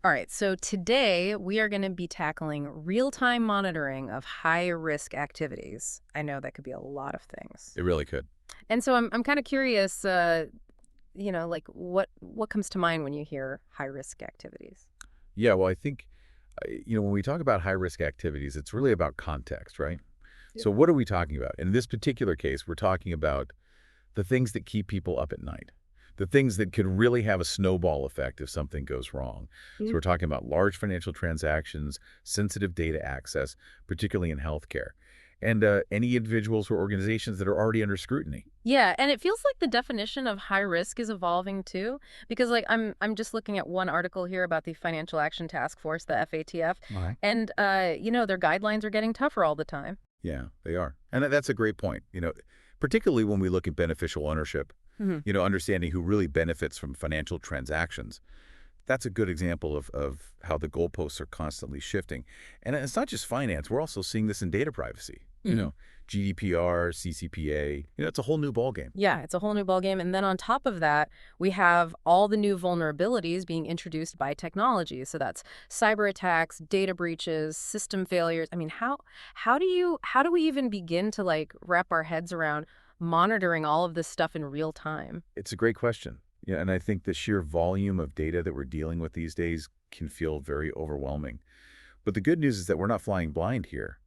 All right, so today we are going to be tackling real-time monitoring of high-risk activities. I know that could be a lot of things. It really could. And so I'm kind of curious, like what comes to mind when you hear high-risk activities? Yeah, well, I think, when we talk about high-risk activities, it's really about context, right? Yep. So what are we talking about? In this particular case, we're talking about the things that keep people up at night, the things that could really have a snowball effect if something goes wrong. So Mhm. we're talking about large financial transactions, sensitive data access, particularly in healthcare, and any individuals or organizations that are already under scrutiny. Yeah, and it feels like the definition of high risk is evolving too, because like I'm just looking at one article here about the Financial Action Task Force, the FATF, All right. and their guidelines are getting tougher all the time. Yeah, they are. And that's a great point. Particularly when we look at beneficial ownership, Hmm. understanding who really benefits from financial transactions. That's a good example of how the goalposts are constantly shifting. And it's not just finance. We're also seeing this in data privacy. GDPR, CCPA, it's a whole new ballgame. Yeah, it's a whole new ballgame. And then on top of that, we have all the new vulnerabilities being introduced by technology. So that's cyber attacks, data breaches, system failures. I mean, how do we even begin to like wrap our heads around monitoring all of this stuff in real time? It's a great question. Yeah, and I think the sheer volume of data that we're dealing with these days can feel very overwhelming. But the good news is that we're not flying blind here.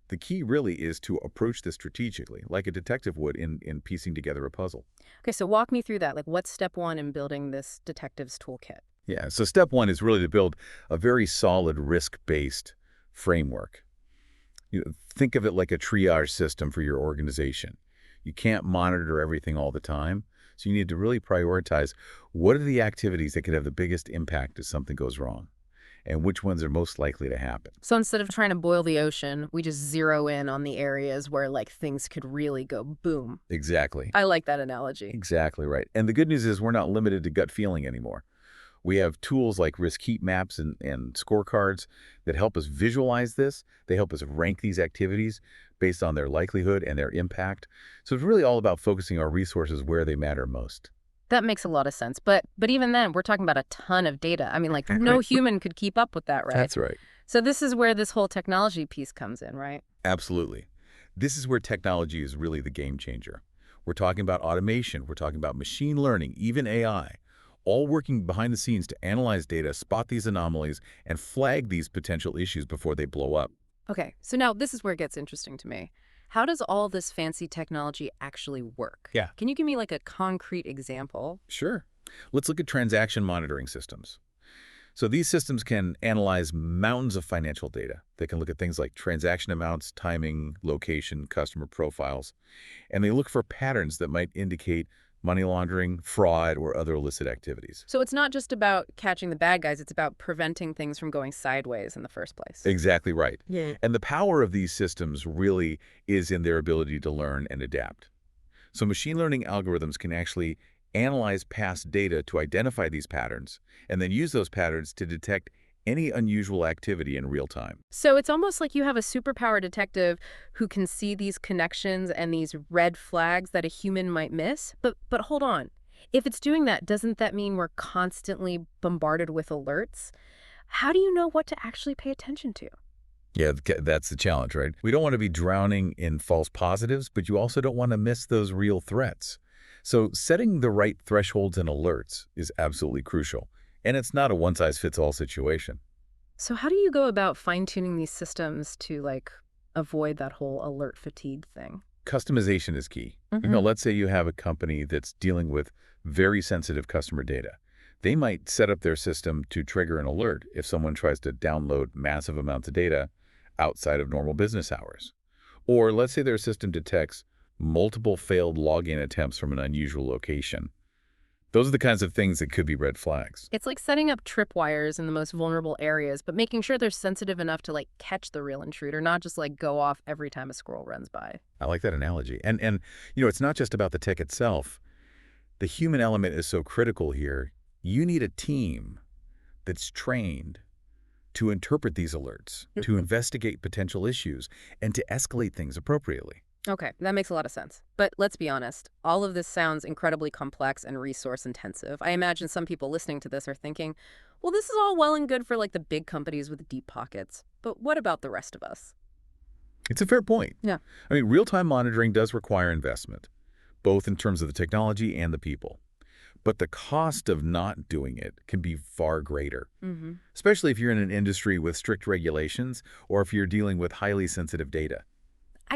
The key really is to approach this strategically, like a detective would in piecing together a puzzle. Okay, so walk me through that. Like, what's step one in building this detective's toolkit? Yeah, so step one is really to build a very solid risk-based framework. Think of it like a triage system for your organization. You can't monitor everything all the time, so you need to really prioritize what are the activities that could have the biggest impact if something goes wrong, and which ones are most likely to happen. So instead of trying to boil the ocean, we just zero in on the areas where like things could really go boom. Exactly. I like that analogy. Exactly right. And the good news is we're not limited to gut feeling anymore. We have tools like risk heat maps and scorecards that help us visualize this. They help us rank these activities based on their likelihood and their impact. So it's really all about focusing our resources where they matter most. That makes a lot of sense. But even then, we're talking about a ton of data. I mean, like no Right. human could keep up with that, right? That's right. So this is where this whole technology piece comes in, right? Absolutely. This is where technology is really the game changer. We're talking about automation. We're talking about machine learning, even AI, all working behind the scenes to analyze data, spot these anomalies, and flag these potential issues before they blow up. Okay, so now this is where it gets interesting to me. How does all this fancy technology actually work? Yeah. Can you give me like a concrete example? Sure. Let's look at transaction monitoring systems. So these systems can analyze mountains of financial data. They can look at things like transaction amounts, timing, location, customer profiles, and they look for patterns that might indicate money laundering, fraud, or other illicit activities. So it's not just about catching the bad guys, it's about preventing things from going sideways in the first place. Exactly right. Yeah. And the power of these systems really is in their ability to learn and adapt. So machine learning algorithms can actually analyze past data to identify these patterns and then use those patterns to detect any unusual activity in real time. So it's almost like you have a superpower detective who can see these connections and these red flags that a human might miss. But hold on. If it's doing that, doesn't that mean we're constantly bombarded with alerts? How do you know what to actually pay attention to? Yeah, that's the challenge, right? We don't want to be drowning in false positives, but you also don't want to miss those real threats. So setting the right thresholds and alerts is absolutely crucial. And it's not a one-size-fits-all situation. So how do you go about fine-tuning these systems to like avoid that whole alert fatigue thing? Customization is key. Hmm. Let's say you have a company that's dealing with very sensitive customer data. They might set up their system to trigger an alert if someone tries to download massive amounts of data outside of normal business hours. Or let's say their system detects multiple failed login attempts from an unusual location. Those are the kinds of things that could be red flags. It's like setting up tripwires in the most vulnerable areas, but making sure they're sensitive enough to like catch the real intruder, not just like go off every time a squirrel runs by. I like that analogy. And it's not just about the tech itself. The human element is so critical here. You need a team that's trained to interpret these alerts, to investigate potential issues, and to escalate things appropriately. Okay, that makes a lot of sense. But let's be honest, all of this sounds incredibly complex and resource intensive. I imagine some people listening to this are thinking, Well, this is all well and good for like the big companies with deep pockets. But what about the rest of us? It's a fair point. Yeah. I mean, real-time monitoring does require investment, both in terms of the technology and the people. But the cost of not doing it can be far greater, Mm-hmm. especially if you're in an industry with strict regulations or if you're dealing with highly sensitive data.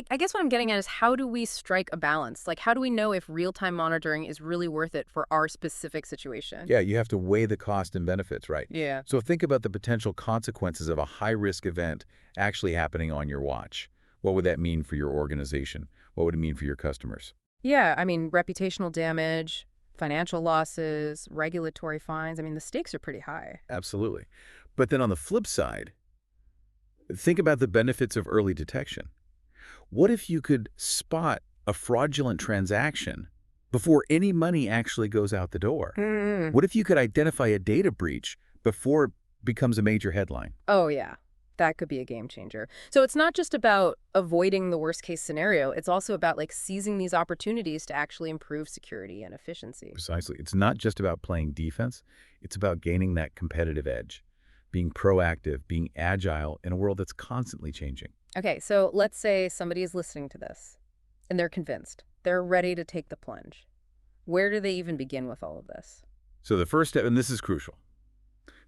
I guess what I'm getting at is how do we strike a balance? Like, how do we know if real-time monitoring is really worth it for our specific situation? Yeah, you have to weigh the cost and benefits, right? Yeah. So think about the potential consequences of a high-risk event actually happening on your watch. What would that mean for your organization? What would it mean for your customers? Yeah, I mean, reputational damage, financial losses, regulatory fines. I mean, the stakes are pretty high. Absolutely. But then on the flip side, think about the benefits of early detection. What if you could spot a fraudulent transaction before any money actually goes out the door? Mm. What if you could identify a data breach before it becomes a major headline? Oh, yeah. That could be a game changer. So it's not just about avoiding the worst case scenario. It's also about like seizing these opportunities to actually improve security and efficiency. Precisely. It's not just about playing defense. It's about gaining that competitive edge, being proactive, being agile in a world that's constantly changing. Okay, so let's say somebody is listening to this and they're convinced. They're ready to take the plunge. Where do they even begin with all of this? So the first step, and this is crucial,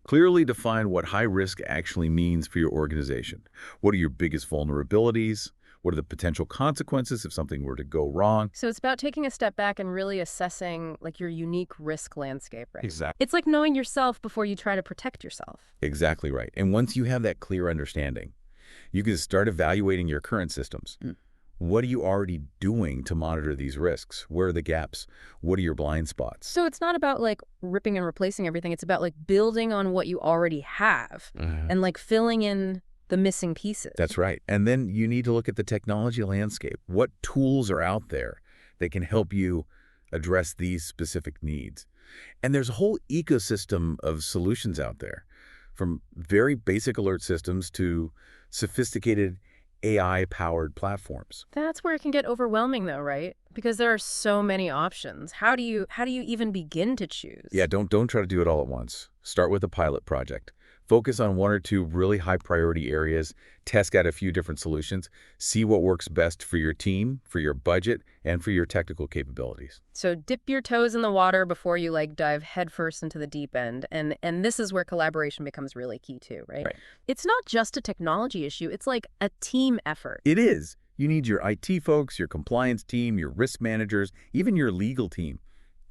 clearly define what high risk actually means for your organization. What are your biggest vulnerabilities? What are the potential consequences if something were to go wrong? So it's about taking a step back and really assessing like your unique risk landscape, right? Exactly. It's like knowing yourself before you try to protect yourself. Exactly right. And once you have that clear understanding, you can start evaluating your current systems. What are you already doing to monitor these risks? Where are the gaps? What are your blind spots? So it's not about like ripping and replacing everything. It's about like building on what you already have and like filling in the missing pieces. That's right. And then you need to look at the technology landscape. What tools are out there that can help you address these specific needs? And there's a whole ecosystem of solutions out there, from very basic alert systems to sophisticated AI-powered platforms. That's where it can get overwhelming though, right? Because there are so many options. How do you even begin to choose? Yeah, don't try to do it all at once. Start with a pilot project. Focus on one or two really high priority areas, test out a few different solutions, see what works best for your team, for your budget, and for your technical capabilities. So dip your toes in the water before you like dive headfirst into the deep end. And this is where collaboration becomes really key too, right? Right. It's not just a technology issue, it's like a team effort. It is. You need your IT folks, your compliance team, your risk managers, even your legal team,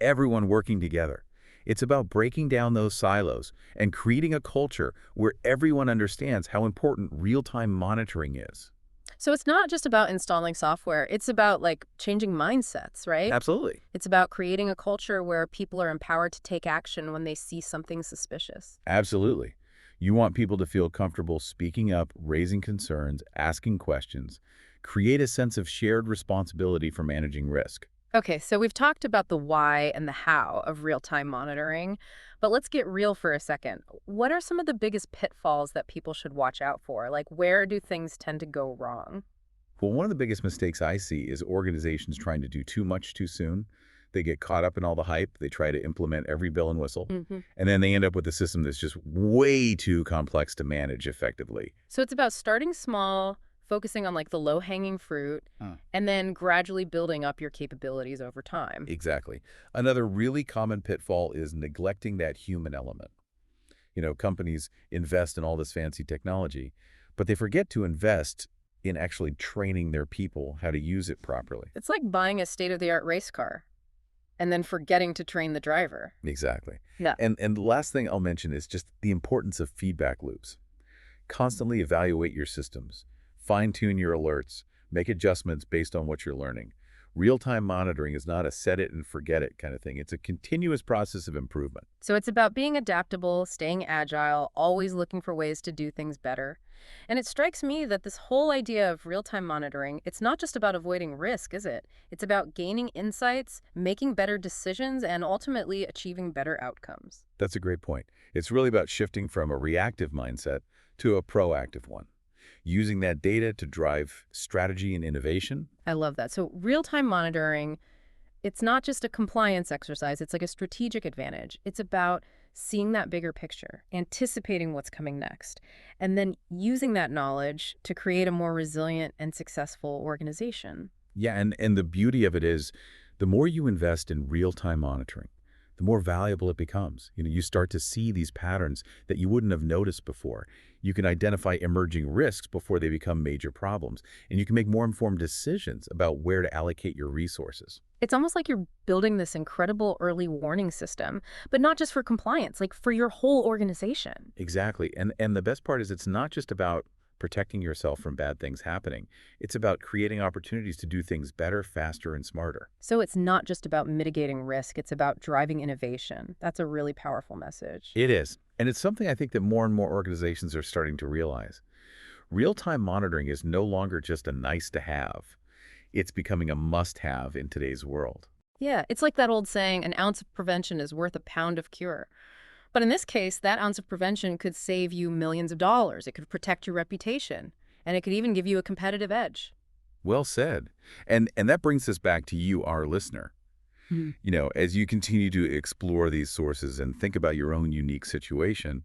everyone working together. It's about breaking down those silos and creating a culture where everyone understands how important real-time monitoring is. So it's not just about installing software, it's about like changing mindsets, right? Absolutely. It's about creating a culture where people are empowered to take action when they see something suspicious. Absolutely. You want people to feel comfortable speaking up, raising concerns, asking questions, create a sense of shared responsibility for managing risk. Okay, so we've talked about the why and the how of real-time monitoring, but let's get real for a second. What are some of the biggest pitfalls that people should watch out for? Like, where do things tend to go wrong? Well, one of the biggest mistakes I see is organizations trying to do too much too soon. They get caught up in all the hype. They try to implement every bell and whistle, and then they end up with a system that's just way too complex to manage effectively. So it's about starting small, focusing on like the low-hanging fruit, and then gradually building up your capabilities over time. Exactly. Another really common pitfall is neglecting that human element. You know, companies invest in all this fancy technology, but they forget to invest in actually training their people how to use it properly. It's like buying a state-of-the-art race car and then forgetting to train the driver. Exactly. Yeah. And the last thing I'll mention is just the importance of feedback loops. Constantly evaluate your systems, fine-tune your alerts, make adjustments based on what you're learning. Real-time monitoring is not a set it and forget it kind of thing. It's a continuous process of improvement. So it's about being adaptable, staying agile, always looking for ways to do things better. And it strikes me that this whole idea of real-time monitoring, it's not just about avoiding risk, is it? It's about gaining insights, making better decisions, and ultimately achieving better outcomes. That's a great point. It's really about shifting from a reactive mindset to a proactive one, using that data to drive strategy and innovation. I love that. So real-time monitoring, it's not just a compliance exercise, it's like a strategic advantage. It's about seeing that bigger picture, anticipating what's coming next, and then using that knowledge to create a more resilient and successful organization. Yeah, and the beauty of it is the more you invest in real-time monitoring, the more valuable it becomes. You start to see these patterns that you wouldn't have noticed before. You can identify emerging risks before they become major problems, and you can make more informed decisions about where to allocate your resources. It's almost like you're building this incredible early warning system, but not just for compliance, like for your whole organization. Exactly. And the best part is it's not just about protecting yourself from bad things happening. It's about creating opportunities to do things better, faster, and smarter. So it's not just about mitigating risk, it's about driving innovation. That's a really powerful message. It is. And it's something I think that more and more organizations are starting to realize. Real-time monitoring is no longer just a nice to have. It's becoming a must-have in today's world. Yeah, it's like that old saying, an ounce of prevention is worth a pound of cure. But in this case, that ounce of prevention could save you millions of dollars. It could protect your reputation, and it could even give you a competitive edge. Well said. And that brings us back to you, our listener. Mhm. As you continue to explore these sources and think about your own unique situation,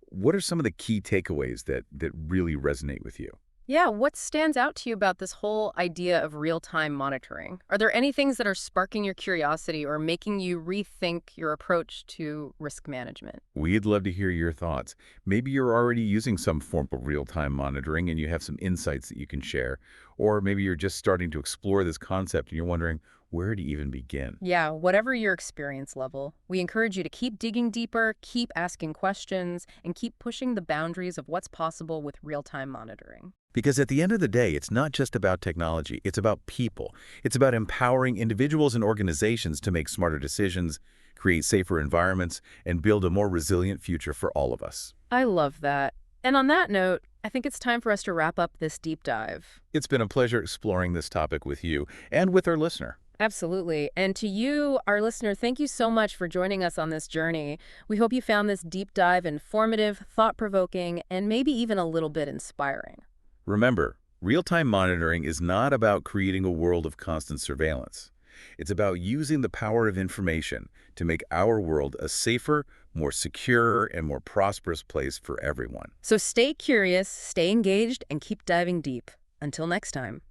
what are some of the key takeaways that really resonate with you? Yeah, what stands out to you about this whole idea of real-time monitoring? Are there any things that are sparking your curiosity or making you rethink your approach to risk management? We'd love to hear your thoughts. Maybe you're already using some form of real-time monitoring and you have some insights that you can share. Or maybe you're just starting to explore this concept and you're wondering, where to even begin? Yeah, whatever your experience level, we encourage you to keep digging deeper, keep asking questions, and keep pushing the boundaries of what's possible with real-time monitoring. Because at the end of the day, it's not just about technology, it's about people. It's about empowering individuals and organizations to make smarter decisions, create safer environments, and build a more resilient future for all of us. I love that. And on that note, I think it's time for us to wrap up this deep dive. It's been a pleasure exploring this topic with you and with our listener. Absolutely. And to you, our listener, thank you so much for joining us on this journey. We hope you found this deep dive informative, thought-provoking, and maybe even a little bit inspiring. Remember, real-time monitoring is not about creating a world of constant surveillance. It's about using the power of information to make our world a safer, more secure, and more prosperous place for everyone. So stay curious, stay engaged, and keep diving deep. Until next time.